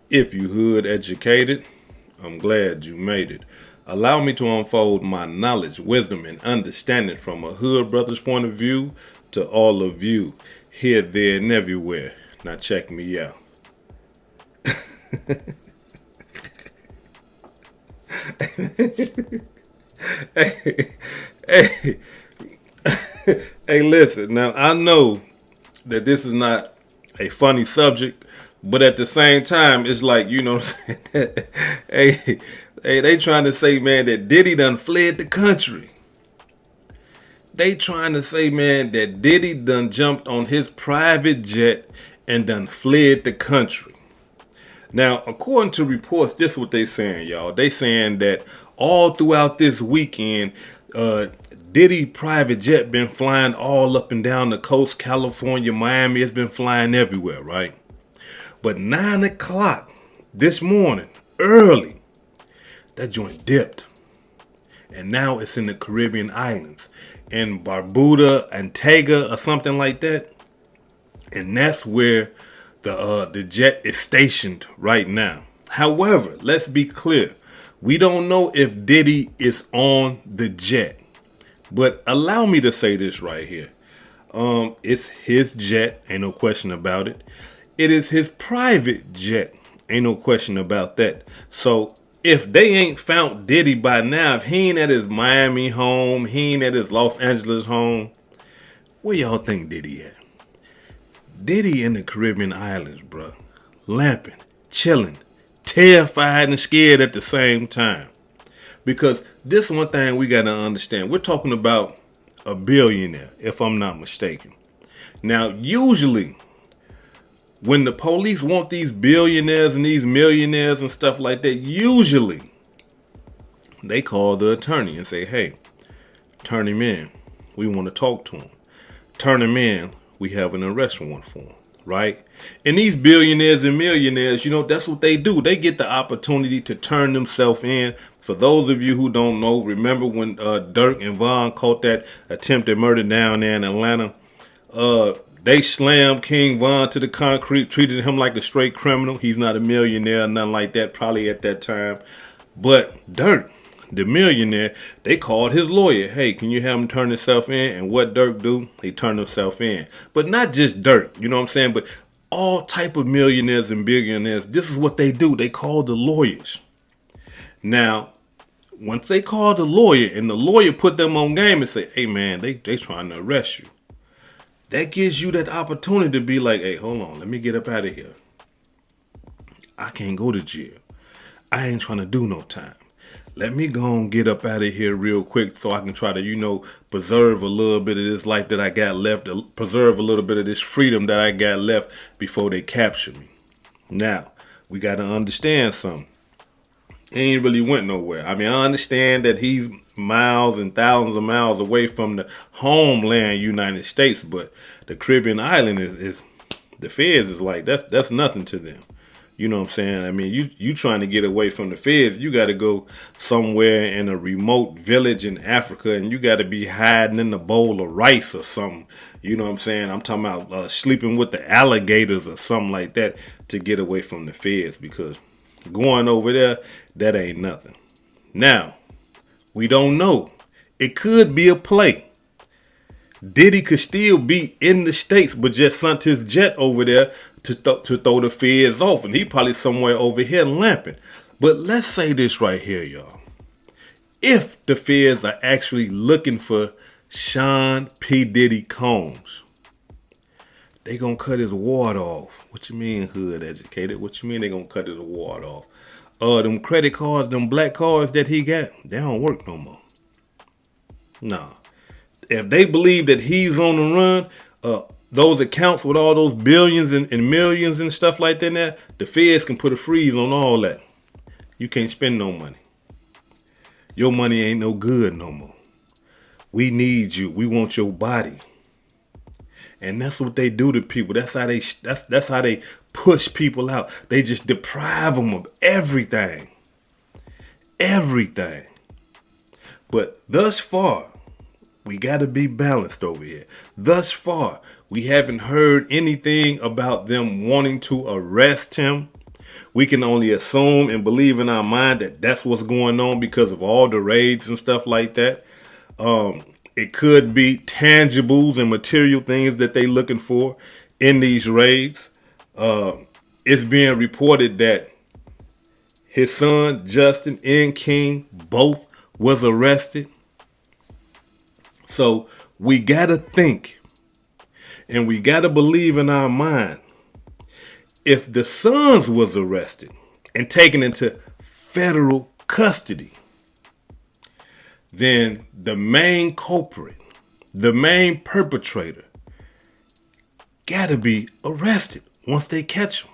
If you hood educated, I'm glad you made it. Allow me to unfold my knowledge, wisdom, and understanding from a hood brother's point of view to all of you, here, there, and everywhere. Now check me out. Hey, hey, hey, listen. Now I know that this is not a funny subject, but at the same time, it's like, you know what I'm saying? hey, hey, they trying to say, man, that Diddy done fled the country. They trying to say, man, that Diddy done jumped on his private jet and done fled the country. Now, according to reports, this is what they saying, y'all. They saying that all throughout this weekend, uh, Diddy private jet been flying all up and down the coast, California, Miami. It's been flying everywhere, right? But 9 o'clock this morning, early, that joint dipped. And now it's in the Caribbean islands, in Barbuda, Antigua, or something like that. And that's where the jet is stationed right now. However, let's be clear. We don't know if Diddy is on the jet. But allow me to say this right here. It's his jet, ain't no question about it. It is his private jet, ain't no question about that. So if they ain't found Diddy by now, if he ain't at his Miami home, he ain't at his Los Angeles home, where y'all think Diddy at? Diddy in the Caribbean islands, bro. Lamping, chilling, terrified and scared at the same time. Because this one thing we got to understand. We're talking about a billionaire, if I'm not mistaken. Now, usually, when the police want these billionaires and these millionaires and stuff like that, usually they call the attorney and say, hey, turn him in. We want to talk to him. Turn him in. We have an arrest warrant for him. Right? And these billionaires and millionaires, you know, that's what they do. They get the opportunity to turn themselves in. For those of you who don't know, remember when Dirk and Von caught that attempted murder down there in Atlanta? They slammed King Von to the concrete, treated him like a straight criminal. He's not a millionaire, nothing like that, probably at that time. But Dirk, the millionaire, they called his lawyer. Hey, can you have him turn himself in? And what Dirk do? He turned himself in. But not just Dirk, you know what I'm saying? But all type of millionaires and billionaires, this is what they do. They call the lawyers. Now, once they call the lawyer and the lawyer put them on game and say, hey man, they trying to arrest you. That gives you that opportunity to be like, hey, hold on, let me get up out of here. I can't go to jail. I ain't trying to do no time. Let me go and get up out of here real quick so I can try to, you know, preserve a little bit of this life that I got left, preserve a little bit of this freedom that I got left before they capture me. Now, we got to understand something. He ain't really went nowhere. I mean, I understand that he's miles and thousands of miles away from the homeland United States, but the Caribbean island is the feds is like, that's nothing to them. You know what I'm saying? I mean, you trying to get away from the feds, you got to go somewhere in a remote village in Africa, and you got to be hiding in a bowl of rice or something. You know what I'm saying? I'm talking about sleeping with the alligators or something like that to get away from the feds, because going over there, that ain't nothing. Now, we don't know. It could be a play. Diddy could still be in the States, but just sent his jet over there to throw the feds off. And he probably somewhere over here lamping. But let's say this right here, y'all. If the feds are actually looking for Sean P. Diddy Combs, they gonna cut his ward off. What you mean, hood educated? What you mean they gonna cut his ward off? Them credit cards, them black cards that he got, they don't work no more. Nah. If they believe that he's on the run, those accounts with all those billions and millions and stuff like that now, the feds can put a freeze on all that. You can't spend no money. Your money ain't no good no more. We need you. We want your body. And that's what they do to people. That's how they push people out. They just deprive them of everything. Everything. But thus far, we got to be balanced over here. Thus far, we haven't heard anything about them wanting to arrest him. We can only assume and believe in our mind that that's what's going on because of all the raids and stuff like that. It could be tangibles and material things that they looking for in these raids. It's being reported that his son Justin and King both was arrested. So we gotta think and we gotta believe in our mind. If the sons was arrested and taken into federal custody, then the main culprit, the main perpetrator, gotta be arrested once they catch him.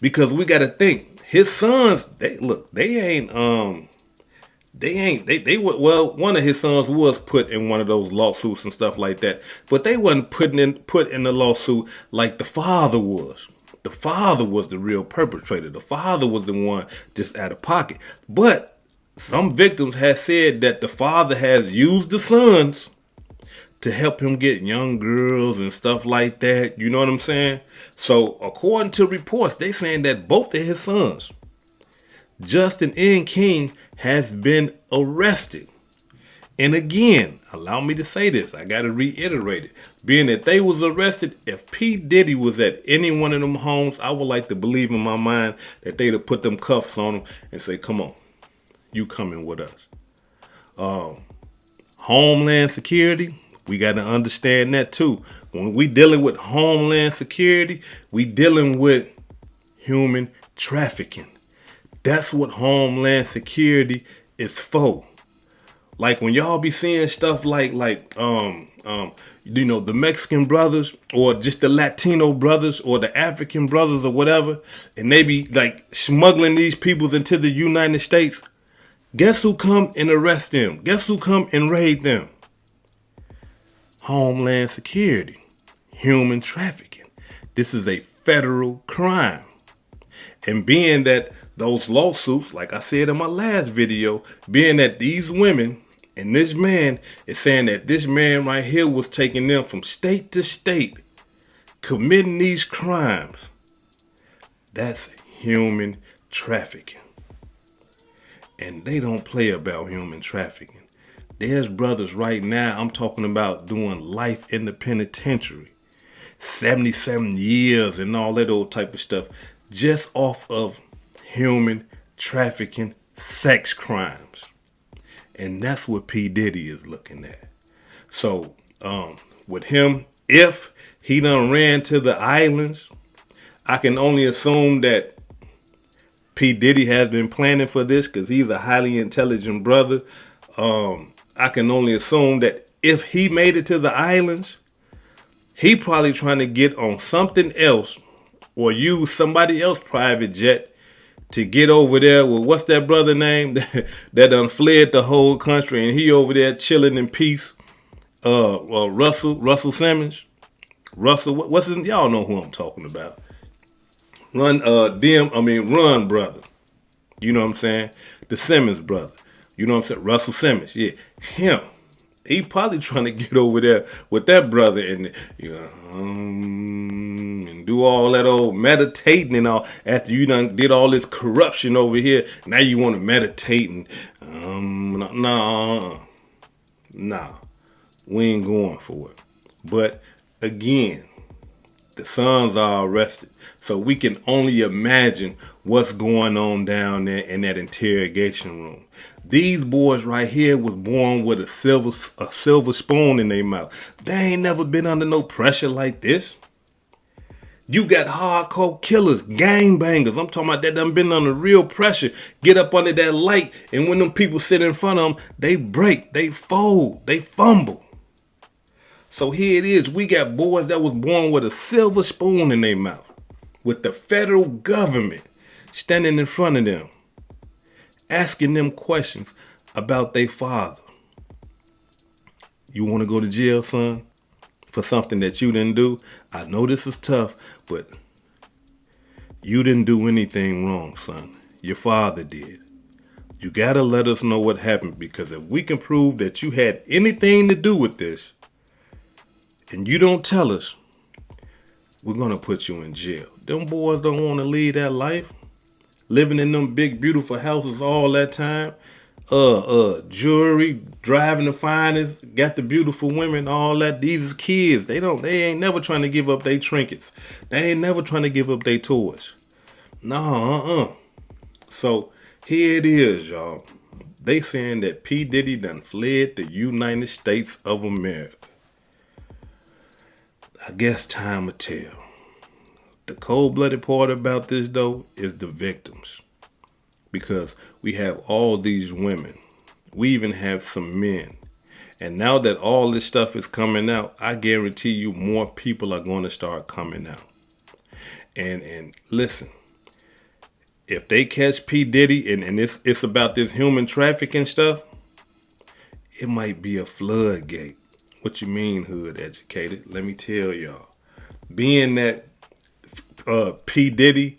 Because we gotta think, his sons, they well, one of his sons was put in one of those lawsuits and stuff like that, but they wasn't put in the lawsuit like the father was. The father was the real perpetrator. The father was the one just out of pocket. But some victims have said that the father has used the sons to help him get young girls and stuff like that. You know what I'm saying? So according to reports, they saying that both of his sons, Justin and King, has been arrested. And again, allow me to say this, I gotta reiterate it. Being that they was arrested, if P. Diddy was at any one of them homes, I would like to believe in my mind that they'd have put them cuffs on him and say, come on, you coming with us. Homeland Security, we gotta understand that too. When we dealing with Homeland Security, we dealing with human trafficking. That's what Homeland Security is for. Like when y'all be seeing stuff like the Mexican brothers or just the Latino brothers or the African brothers or whatever, and they be like smuggling these peoples into the United States. Guess who come and arrest them? Guess who come and raid them? Homeland Security, human trafficking. This is a federal crime. And being that those lawsuits, like I said in my last video, being that these women and this man is saying that this man right here was taking them from state to state, committing these crimes, that's human trafficking. And they don't play about human trafficking. There's brothers right now, I'm talking about doing life in the penitentiary, 77 years and all that old type of stuff, just off of human trafficking sex crimes. And that's what P. Diddy is looking at. So with him, if he done ran to the islands, I can only assume that P. Diddy has been planning for this because he's a highly intelligent brother. I can only assume that if he made it to the islands, he probably trying to get on something else or use somebody else's private jet to get over there with, what's that brother name that done fled the whole country and he over there chilling in peace? Russell Simmons. What's his, y'all know who I'm talking about. Run brother. You know what I'm saying? The Simmons brother. You know what I'm saying? Russell Simmons. Yeah, him. He probably trying to get over there with that brother and and do all that old meditating and all. After you done did all this corruption over here, now you want to meditate and nah, we ain't going for it. But again, the sons are arrested, so we can only imagine what's going on down there in that interrogation room. These boys right here was born with a silver spoon in their mouth. They ain't never been under no pressure like this. You got hardcore killers, gangbangers. I'm talking about that done been under real pressure. Get up under that light, and when them people sit in front of them, they break, they fold, they fumble. So here it is. We got boys that was born with a silver spoon in their mouth, with the federal government standing in front of them, asking them questions about their father. You want to go to jail, son, for something that you didn't do? I know this is tough, but you didn't do anything wrong, son. Your father did. You got to let us know what happened, because if we can prove that you had anything to do with this and you don't tell us, we're going to put you in jail. Them boys don't want to lead that life. living in them big, beautiful houses all that time. Jewelry, driving the finest, got the beautiful women, all that. These is kids. They ain't never trying to give up their trinkets. They ain't never trying to give up their toys. No, So here it is, y'all. They saying that P. Diddy done fled the United States of America. I guess time will tell. The cold-blooded part about this, though, is the victims. Because we have all these women. We even have some men. And now that all this stuff is coming out, I guarantee you more people are going to start coming out. And listen, if they catch P. Diddy and it's about this human trafficking stuff, it might be a floodgate. What you mean, hood educated? Let me tell y'all. Being that P. Diddy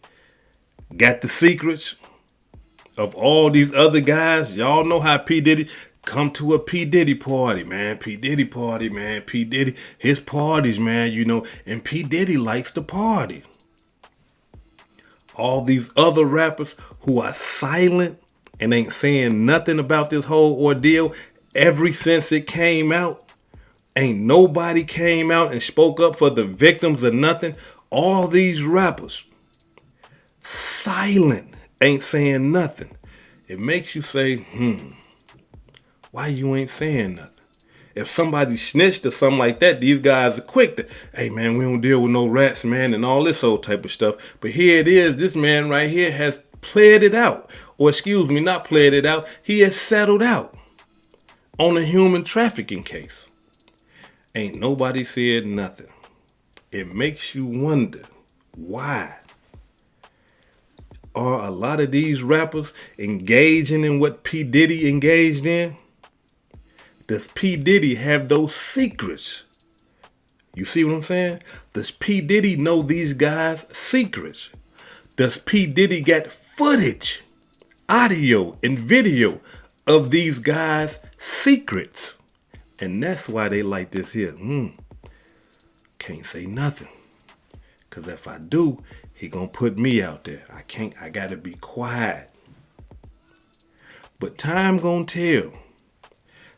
got the secrets of all these other guys, y'all know how P. Diddy come to a P. Diddy party, man. P. Diddy party, man. P. Diddy, his parties, man, and P. Diddy likes to party. All these other rappers who are silent and ain't saying nothing about this whole ordeal ever since it came out. Ain't nobody came out and spoke up for the victims or nothing. All these rappers silent, ain't saying nothing. It makes you say, why you ain't saying nothing? If somebody snitched or something like that, these guys are quick to, hey man, we don't deal with no rats, man, and all this old type of stuff. But here it is, this man right here has played it out. Or excuse me, not played it out. He has settled out on a human trafficking case. Ain't nobody said nothing. It makes you wonder, why are a lot of these rappers engaging in what P. Diddy engaged in? Does P. Diddy have those secrets? You see what I'm saying? Does P. Diddy know these guys' secrets? Does P. Diddy get footage, audio, and video of these guys' secrets? And that's why they like this here. Can't say nothing. Because if I do, he gonna put me out there. I gotta be quiet. But time gonna tell.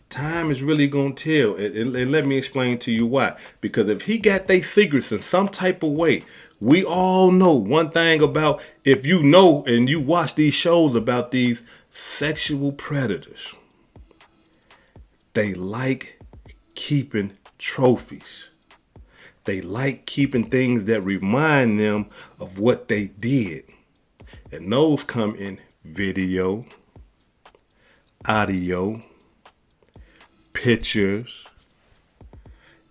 Time is really gonna tell. And let me explain to you why. Because if he got their secrets in some type of way, we all know one thing about, if you know and you watch these shows about these sexual predators, they like keeping trophies. They like keeping things that remind them of what they did. And those come in video, audio, pictures,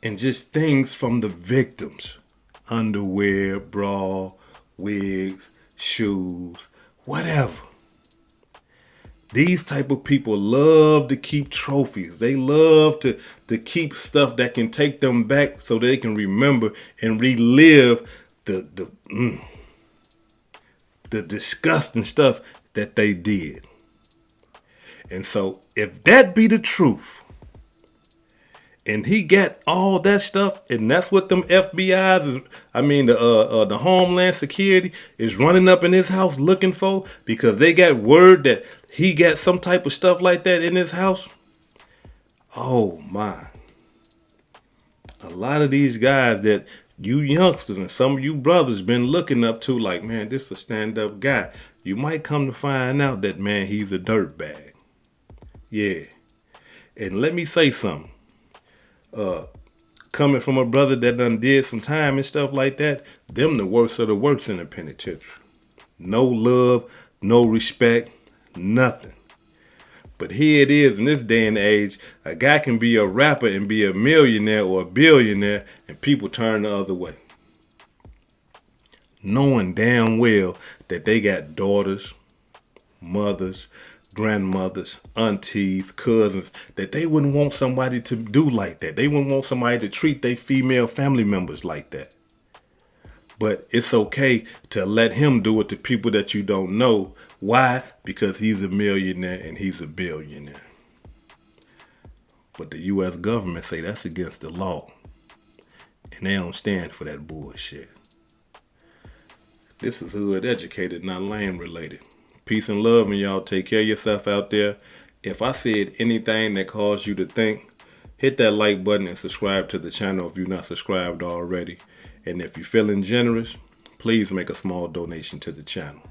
and just things from the victims. Underwear, bra, wigs, shoes, whatever. These type of people love to keep trophies. They love to keep stuff that can take them back so they can remember and relive the disgusting stuff that they did. And so if that be the truth, and he got all that stuff, and that's what them FBI's is, the Homeland Security is running up in his house looking for, because they got word that he got some type of stuff like that in his house. Oh my. A lot of these guys that you youngsters and some of you brothers been looking up to, like, man, this is a stand-up guy. You might come to find out that, man, he's a dirtbag. Yeah. And let me say something. Coming from a brother that done did some time and stuff like that, them the worst of the worst in the penitentiary. No love, no respect, nothing. But here it is in this day and age, a guy can be a rapper and be a millionaire or a billionaire, and people turn the other way. Knowing damn well that they got daughters, mothers, grandmothers, aunties, cousins, that they wouldn't want somebody to do like that. They wouldn't want somebody to treat their female family members like that. But it's okay to let him do it to people that you don't know. Why? Because he's a millionaire and he's a billionaire. But the U.S. government say that's against the law. And they don't stand for that bullshit. This is hood educated, not lame related. Peace and love, and y'all take care of yourself out there. If I said anything that caused you to think, hit that like button and subscribe to the channel if you're not subscribed already. And if you're feeling generous, please make a small donation to the channel.